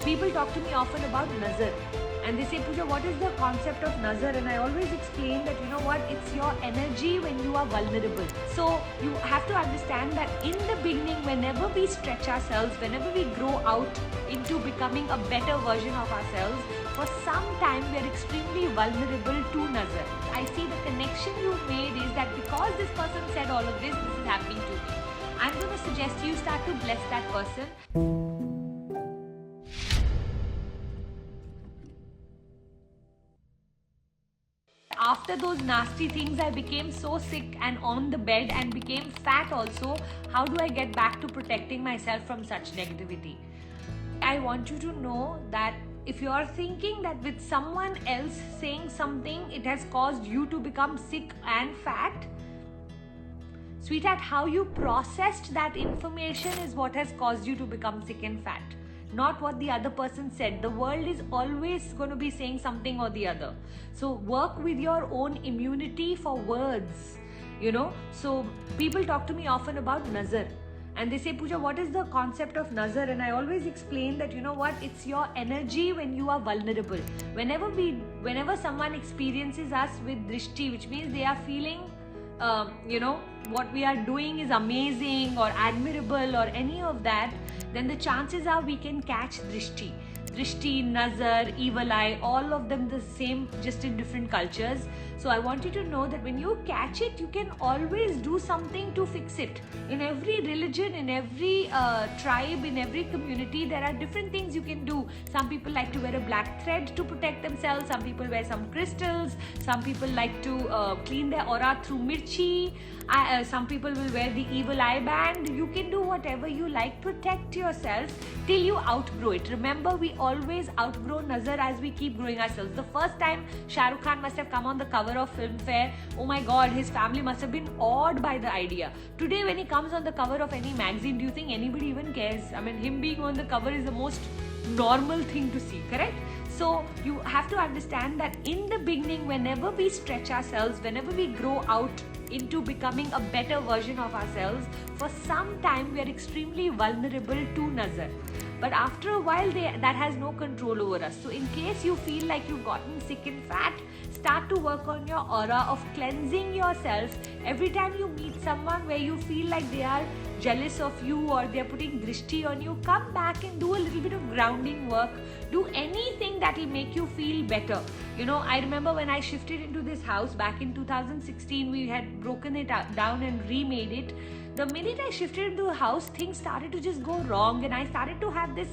People talk to me often about nazar, and they say, Puja, what is the concept of nazar? And I always explain that, you know what, it's your energy when you are vulnerable. So you have to understand that in the beginning, whenever we stretch ourselves, whenever we grow out into becoming a better version of ourselves, for some time we are extremely vulnerable to nazar. I see the connection you've made is that because this person said all of this is happening to me. I'm going to suggest you start to bless that person. After those nasty things, I became so sick and on the bed and became fat also. How do I get back to protecting myself from such negativity? I want you to know that if you are thinking that with someone else saying something, it has caused you to become sick and fat, sweetheart, how you processed that information is what has caused you to become sick and fat. Not what the other person said. The world is always going to be saying something or the other. So work with your own immunity for words, So people talk to me often about nazar. And they say, Puja, what is the concept of nazar? And I always explain that, you know what, it's your energy when you are vulnerable. Whenever someone experiences us with drishti, which means they are feeling, what we are doing is amazing or admirable or any of that, then the chances are we can catch drishti. Drishti, nazar, evil eye, all of them the same, just in different cultures. So I want you to know that when you catch it, you can always do something to fix it. In every religion, in every tribe, in every community, there are different things you can do. Some people like to wear a black thread to protect themselves. Some people wear some crystals. Some people like to clean their aura through mirchi. Some people will wear the evil eye band. You can do whatever you like. Protect yourself till you outgrow it. Remember, we always outgrow nazar as we keep growing ourselves. The first time Shah Rukh Khan must have come on the cover of Filmfare, oh my god, his family must have been awed by the idea. Today when he comes on the cover of any magazine, do you think anybody even cares? I mean, him being on the cover is the most normal thing to see, correct? So you have to understand that in the beginning, whenever we stretch ourselves, whenever we grow out into becoming a better version of ourselves, for some time we are extremely vulnerable to nazar. But after a while, that has no control over us. So in case you feel like you've gotten sick and fat, start to work on your aura of cleansing yourself. Every time you meet someone where you feel like they are jealous of you or they're putting drishti on you, come back and do a little bit of grounding work. Do anything that will make you feel better. I remember when I shifted into this house back in 2016, we had broken it down and remade it. The minute I shifted into the house, things started to just go wrong, and I started to have this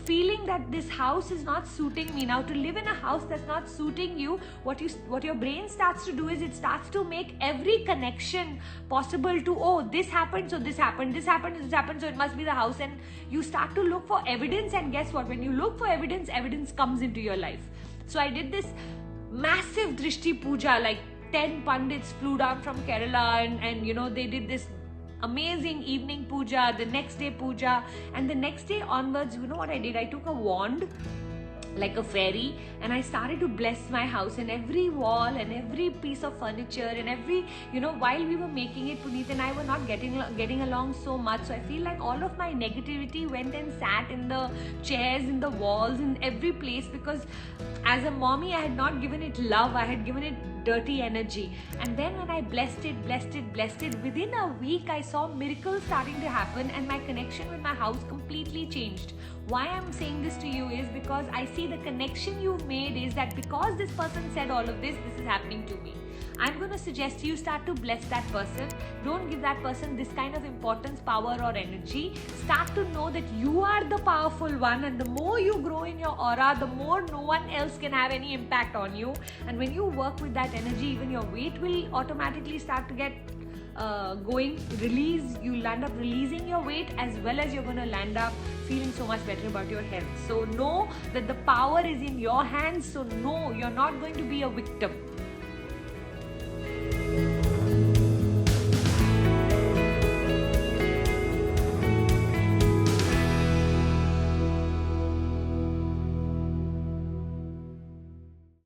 feeling that this house is not suiting me. Now, to live in a house that's not suiting you, what your brain starts to do is it starts to make every connection possible to, oh, this happened, so this happened, this happened, this happened, so it must be the house. And you start to look for evidence, and guess what? When you look for evidence, evidence comes into your life. So I did this massive drishti puja, like 10 pandits flew down from Kerala and they did this amazing evening puja, the next day puja, and the next day onwards, you know what I did? I took a wand like a fairy and I started to bless my house, and every wall and every piece of furniture and every, while we were making it, Puneet and I were not getting along so much. So I feel like all of my negativity went and sat in the chairs, in the walls, in every place, because as a mommy, I had not given it love. I had given it dirty energy. And then when I blessed it, within a week I saw miracles starting to happen, and my connection with my house completely changed. Why I'm saying this to you is because I see the connection you've made is that because this person said all of this is happening to me. I'm going to suggest you start to bless that person. Don't give that person this kind of importance, power or energy. Start to know that you are the powerful one, and the more you grow in your aura, the more no one else can have any impact on you. And when you work with that energy, even your weight will automatically start to get you'll land up releasing your weight, as well as you're going to land up feeling so much better about your health. So know that the power is in your hands. So no, you're not going to be a victim.